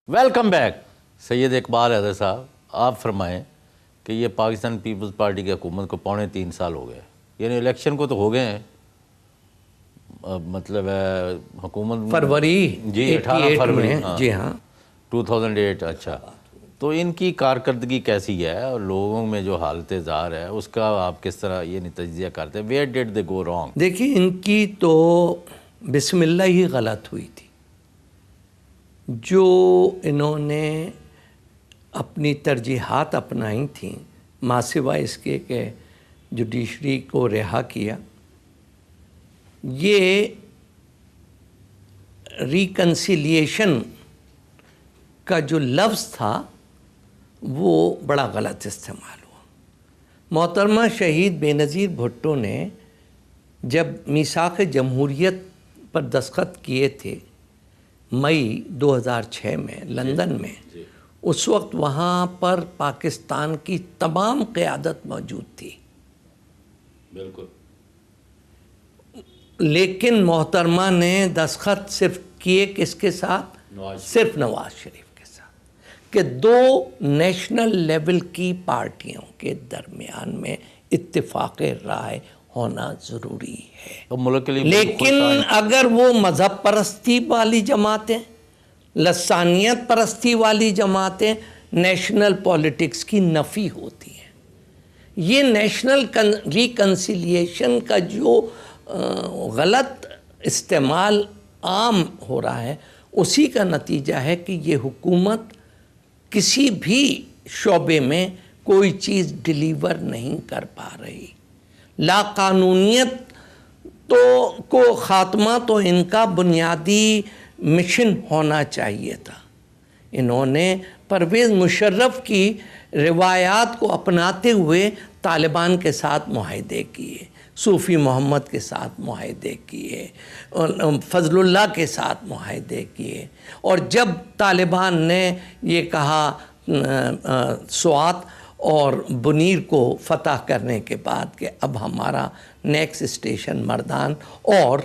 Welcome back. Syed Iqbal Haider Sahab, आप फरमाएं कि ये पाकिस्तान पीपल्स पार्टी की हुकूमत को 3.25 साल हो गए, यानी इलेक्शन को तो हो गए हैं, मतलब है हुकूमत फरवरी जी 18 फरवरी में, हाँ, जी हाँ 2008। अच्छा, तो इनकी कारकर्दगी कैसी है और लोगों में जो हालत ज़ार है उसका आप किस तरह ये तजिया करते हैं? Where did they go wrong? देखिए, इनकी तो बिस्मिल्लाह ही गलत हुई थी। जो इन्होंने अपनी तरजीहात अपनाई थी, मासिवा इसके के जुडिशरी को रिहा किया, ये रिकन्सिलिएशन का जो लफ्ज़ था वो बड़ा गलत इस्तेमाल हुआ। मोहतरमा शहीद बेनज़ीर भुट्टो ने जब मीसाक़ जमहूरियत पर दस्तखत किए थे मई 2006 में लंदन में, उस वक्त वहाँ पर पाकिस्तान की तमाम क़यादत मौजूद थी। बिल्कुल। लेकिन मोहतरमा ने दस्तखत सिर्फ किए किसके साथ? सिर्फ नवाज शरीफ के साथ, कि दो नेशनल लेवल की पार्टियों के दरमियान में इत्तेफाक राय होना ज़रूरी है। तो मुल्क के लिए लेकिन अगर वो मज़हब परस्ती वाली जमातें, लसानियत परस्ती वाली जमातें, नेशनल पॉलिटिक्स की नफ़ी होती हैं। ये नेशनल रिकन्सिलिएशन का जो गलत इस्तेमाल आम हो रहा है, उसी का नतीजा है कि ये हुकूमत किसी भी शोबे में कोई चीज़ डिलीवर नहीं कर पा रही। लाकानूनियत को ख़ात्मा तो इनका बुनियादी मिशन होना चाहिए था। इन्होंने परवेज़ मुशर्रफ की रिवायात को अपनाते हुए तालिबान के साथ मुआहदे किए, सूफ़ी मोहम्मद के साथ मुआहदे किए, फजलुल्लाह के साथ मुआहदे किए, और जब तालिबान ने ये कहा स्वात और बुनीर को फ़तह करने के बाद कि अब हमारा नेक्स्ट स्टेशन मर्दान और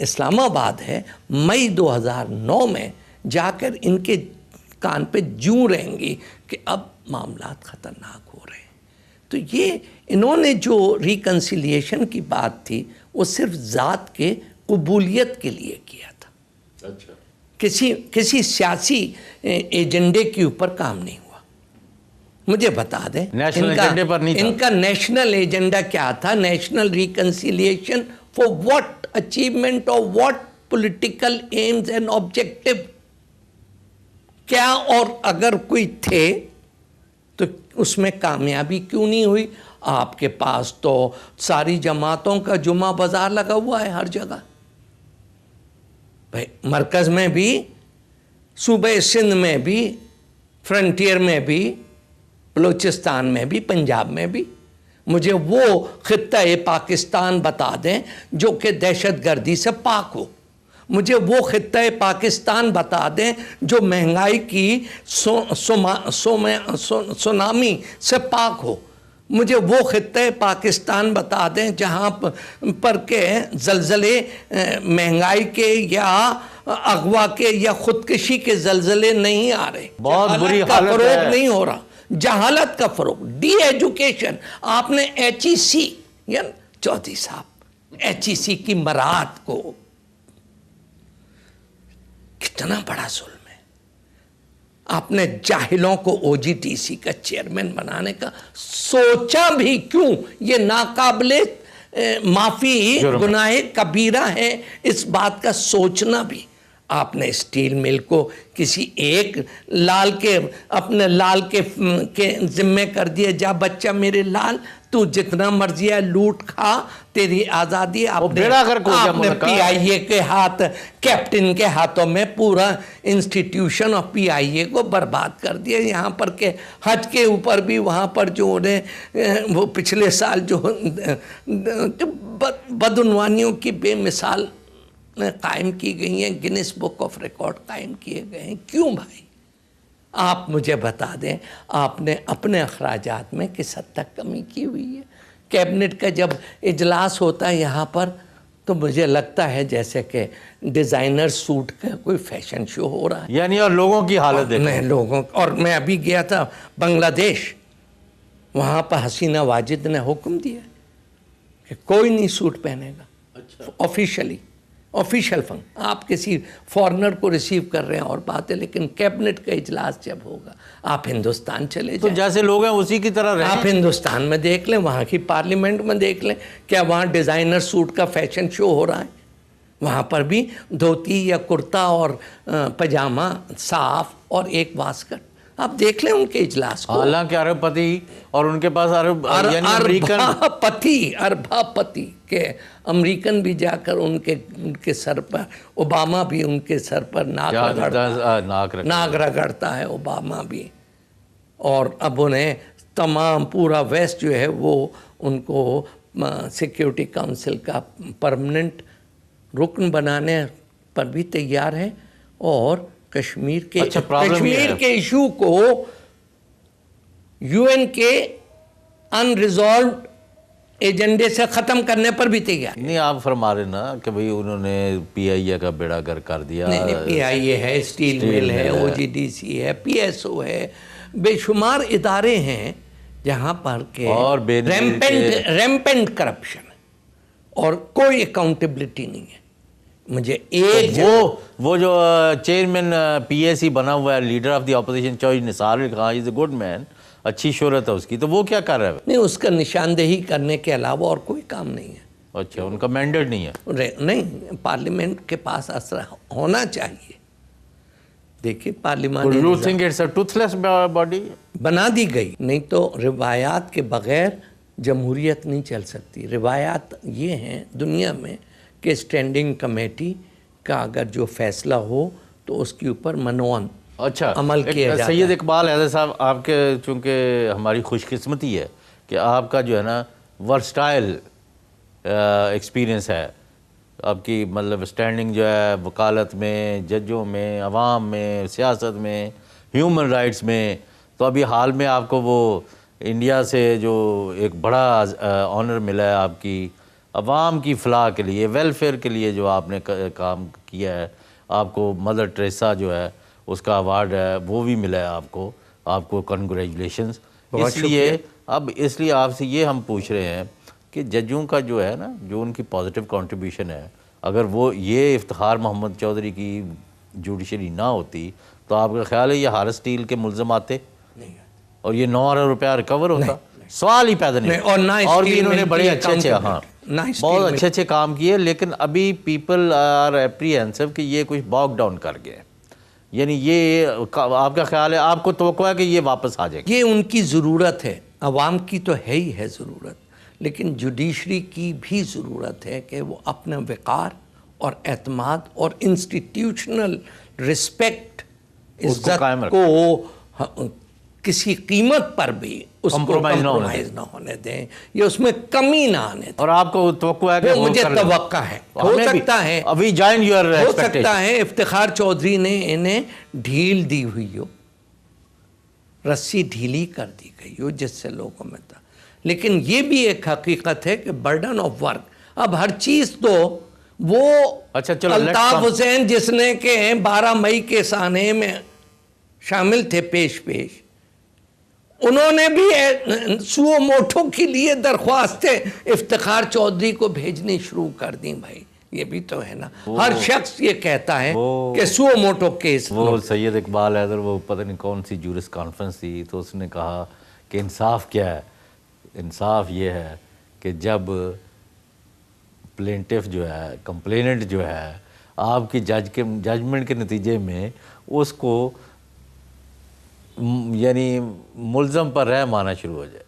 इस्लामाबाद है, मई 2009 में जाकर इनके कान पे जूं रहेंगी कि अब मामलात ख़तरनाक हो रहे हैं। तो ये इन्होंने जो रिकन्सिलिएशन की बात थी वो सिर्फ ज़ात के कबूलियत के लिए किया था। अच्छा, किसी सियासी एजेंडे के ऊपर काम नहीं हुआ। मुझे बता दें, इनका नेशनल एजेंडा क्या था? National reconciliation for what? Achievement of what political AIIMS and objective? क्या? और अगर कोई थे तो उसमें कामयाबी क्यों नहीं हुई? आपके पास तो सारी जमातों का जुमा बाजार लगा हुआ है हर जगह भाई, मरकज़ में भी, सूबे सिंध में भी, फ्रंटियर में भी, बलूचिस्तान में भी, पंजाब में भी। मुझे वो खित्ता पाकिस्तान बता दें जो कि दहशतगर्दी से पाक हो। मुझे वो खित्ता पाकिस्तान बता दें जो महंगाई की सुनामी से पाक हो। मुझे वो खित्ता पाकिस्तान बता दें जहाँ पर के ज़लज़ले महंगाई के या अगवा के या ख़ुदकशी के ज़लज़ले नहीं आ रहे, बहुत बुरी हालत का फ़रोग़ नहीं हो रहा, जहालत का फ़रोग़, डी एजुकेशन। आपने HEC या चौधरी साहब HEC की मराहत को, कितना बड़ा जुल्म है। आपने जाहिलों को OGTC का चेयरमैन बनाने का सोचा भी क्यों? ये नाकाबिले माफ़ी गुनाह कबीरा है, इस बात का सोचना भी। आपने स्टील मिल को किसी एक लाल के, अपने लाल के ज़िम्मे कर दिया, जा बच्चा मेरे लाल, तू जितना मर्जी है लूट खा, तेरी आज़ादी। आपने PIA के हाथ, कैप्टन के हाथों में पूरा इंस्टीट्यूशन ऑफ PIA को बर्बाद कर दिया। यहाँ पर के हज के ऊपर भी वहाँ पर जो उन्हें वो पिछले साल जो बदउनवानियों की बेमिसाल कायम की गई हैं, गिनीज बुक ऑफ रिकॉर्ड कायम किए गए हैं। क्यों भाई? आप मुझे बता दें, आपने अपने अखराजात में किस हद तक कमी की हुई है? कैबिनेट का जब इजलास होता है यहाँ पर तो मुझे लगता है जैसे कि डिज़ाइनर सूट का कोई फैशन शो हो रहा है। यानी और लोगों की हालत देखो। मैं लोगों और मैं अभी गया था बांग्लादेश, वहाँ पर हसीना वाजिद ने हुक्म दिया कि कोई नहीं सूट पहनेगा। अच्छा। ऑफिशियल फंक्शन, आप किसी फॉरेनर को रिसीव कर रहे हैं और बात है, लेकिन कैबिनेट का इजलास जब होगा आप हिंदुस्तान चले तो जाएं। जैसे लोग हैं उसी की तरह रहें। आप हिंदुस्तान में देख लें, वहाँ की पार्लियामेंट में देख लें, क्या वहाँ डिज़ाइनर सूट का फैशन शो हो रहा है? वहाँ पर भी धोती या कुर्ता और पजामा साफ और एक वास्कट। आप देख लें उनके इजलास को। हालांकि अरबपति और उनके पास अरबापति के अमेरिकन भी जाकर उनके सर पर, ओबामा भी उनके सर पर नाक रगड़ता है, ओबामा भी। और अब उन्हें तमाम पूरा वेस्ट जो है वो उनको सिक्योरिटी काउंसिल का परमानेंट रुकन बनाने पर भी तैयार है। और कश्मीर के इशू को यूएन के अनरिजॉल्व्ड एजेंडे से ख़त्म करने पर भी तैयार नहीं। आप फरमा रहे ना कि भाई उन्होंने पीआईए का बेड़ा गर्क कर दिया। नहीं, पीआईए है, स्टील मिल है, ओजीडीसी है, पीएसओ है, बेशुमार इदारे हैं जहाँ पर के और रैम्पेंट करप्शन और कोई अकाउंटेबिलिटी नहीं है। मुझे एक तो वो जो चेयरमैन पीएसी बना हुआ है, leader of the opposition choice, Nisar Khan, is a good man, अच्छी शोहरत है उसकी, तो वो क्या कर रहा है? नहीं, उसका निशानदेही करने के अलावा और कोई काम नहीं है। अच्छा, उनका मैंडेट नहीं है? नहीं, पार्लियामेंट के पास असर होना चाहिए। देखिए parliament you think it's a Toothless body बना दी गई, नहीं तो रिवायात के बगैर जमहूरियत नहीं चल सकती। रिवायात ये हैं दुनिया में कि स्टैंडिंग कमेटी का अगर जो फैसला हो तो उसके ऊपर मनोन अमल किया जाता है। सैयद इकबाल हैदर साहब, आपके चूँकि हमारी खुशकिस्मती है कि आपका जो है ना वर्सटाइल एक्सपीरियंस है, आपकी मतलब स्टैंडिंग जो है वकालत में, जजों में, अवाम में, सियासत में, ह्यूमन राइट्स में। तो अभी हाल में आपको वो इंडिया से जो एक बड़ा ऑनर मिला है आपकी अवाम की फ़लाह के लिए, वेलफेयर के लिए जो आपने काम किया है, आपको मदर टेरेसा जो है उसका अवार्ड है वो भी मिला है आपको कंग्रेचुलेशंस। इसलिए आपसे ये हम पूछ रहे हैं कि जजों का जो है ना, जो उनकी पॉजिटिव कंट्रीब्यूशन है, अगर वो ये इफ्तिखार मोहम्मद चौधरी की जुडिशरी ना होती तो आपका ख्याल है ये हारस स्टील के मुल्ज़िम आते नहीं और ये 9 अरब रुपया रिकवर होता? सवाल ही पैदा नहीं। और भी इन्होंने बड़े अच्छे बहुत अच्छे काम किए, लेकिन अभी पीपल आर एप्रीहेंसिव कि ये कुछ बॉक डाउन कर गए। यानी ये आपका ख्याल है, आपको तवक्को है कि ये वापस आ जाएगी? ये उनकी ज़रूरत है, अवाम की तो है ही है ज़रूरत, लेकिन जुडिशरी की भी ज़रूरत है कि वो अपना वक़ार और एतमाद और इंस्टीट्यूशनल रिस्पेक्ट, इज्जत को किसी कीमत पर भी उसको कंप्रोमाइज ना होने दें, ये उसमें कमी ना आने दें। और आपको तवक्को है कि मुझे तवक्का है, हो सकता है अभी जॉइन योर हो सकता है इफ्तिखार चौधरी ने इन्हें ढील दी हुई हो, रस्सी ढीली कर दी गई हो जिससे लोगों में था। लेकिन ये भी एक हकीकत है कि बर्डन ऑफ वर्क, अब हर चीज़ तो वो अल्ताफ हुसैन जिसने के 12 मई के साने में शामिल थे पेश उन्होंने भी सुओ मोटो के लिए दरख्वास्तें इफ्तिखार चौधरी को भेजनी शुरू कर दी। भाई ये भी तो है ना, हर शख्स ये कहता है कि सुओ मोटो केस। वो सैयद इकबाल हैदर, वो पता नहीं कौन सी जूरिस कॉन्फ्रेंस थी, तो उसने कहा कि इंसाफ क्या है? इंसाफ ये है कि जब प्लेंटिफ जो है, कंप्लेनेंट जो है, आपकी जजमेंट के नतीजे में उसको यानी मुल्ज़म पर रहम आना शुरू हो जाए,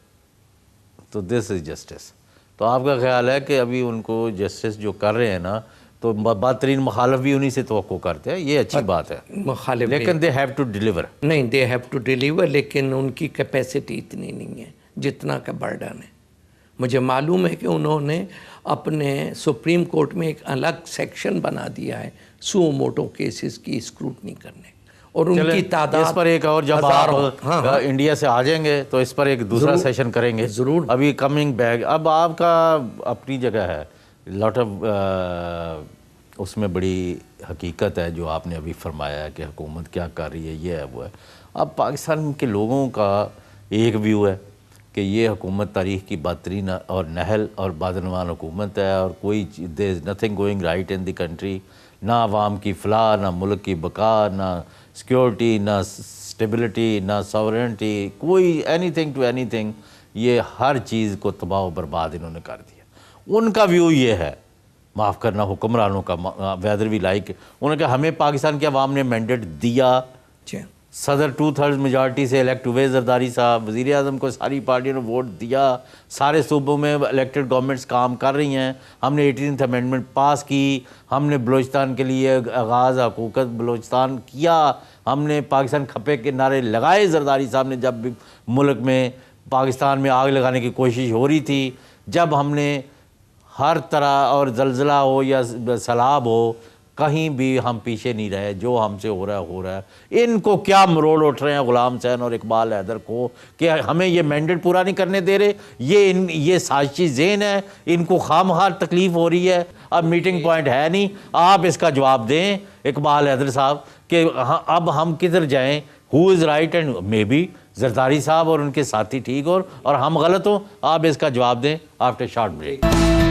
तो दिस इज़ जस्टिस। तो आपका ख्याल है कि अभी उनको जस्टिस जो कर रहे हैं ना, तो बदतरीन मुखालिफ भी उन्हीं से तवक्को करते हैं, ये अच्छी बात है मुखालिफ, लेकिन दे हैव टू डिलीवर। नहीं, दे हैव टू डिलीवर, लेकिन उनकी कैपेसिटी इतनी नहीं है जितना का बर्डन है। मुझे मालूम है कि उन्होंने अपने सुप्रीम कोर्ट में एक अलग सेक्शन बना दिया है सुओ मोटो केसेस की स्क्रूटनी करने, और उनकी तादाद इस पर एक और जब आप इंडिया से आ जाएंगे तो इस पर एक दूसरा सेशन करेंगे ज़रूर। अभी कमिंग बैक, अब आपका अपनी जगह है लॉट ऑफ उसमें बड़ी हकीकत है जो आपने अभी फरमाया है कि हुकूमत क्या कर रही है, ये है वो है। अब पाकिस्तान के लोगों का एक व्यू है कि ये हुकूमत तारीख़ की बदतरीन और नहल और बदनवान हुकूमत है और कोई there is nothing going right in the country, ना आवाम की फलाह, ना मुल्क की बका, ना सिक्योरिटी, ना स्टेबिलिटी, ना सॉवरेनिटी, कोई एनीथिंग टू एनीथिंग, ये हर चीज़ को तबाह व बर्बाद इन्होंने कर दिया। उनका व्यू ये है, माफ़ करना हुक्मरानों का, वेदर वी लाइक, उन्होंने कहा हमें पाकिस्तान के अवाम ने मैंडेट दिया, सदर 2/3 मेजॉरिटी से इलेक्ट हुए जरदारी साहब, वज़ीर आज़म को सारी पार्टियों ने वोट दिया, सारे सूबों में इलेक्टेड गवर्नमेंट्स काम कर रही हैं, हमने 18th अमेंडमेंट पास की, हमने बलूचिस्तान के लिए आगाज़ हकूक़त बलूचिस्तान किया, हमने पाकिस्तान खपे के नारे लगाए जरदारी साहब ने जब भी मुल्क में पाकिस्तान में आग लगाने की कोशिश हो रही थी, जब हमने हर तरह और ज़लज़ला हो या सैलाब हो, कहीं भी हम पीछे नहीं रहे, जो हमसे हो रहा है। इनको क्या मरोड़ उठ रहे हैं गुलाम हुसैन और इकबाल हैदर को कि हमें ये मैंडेट पूरा नहीं करने दे रहे, ये साजिशी ज़हन है, इनको खामखा तकलीफ़ हो रही है। अब मीटिंग पॉइंट है नहीं, आप इसका जवाब दें इकबाल हैदर साहब कि हाँ अब हम किधर जाएँ, who is right and may be Zardari साहब और उनके साथी ठीक हो और हम गलत हो। आप इसका जवाब दें आफ्टर शॉर्ट ब्रेक।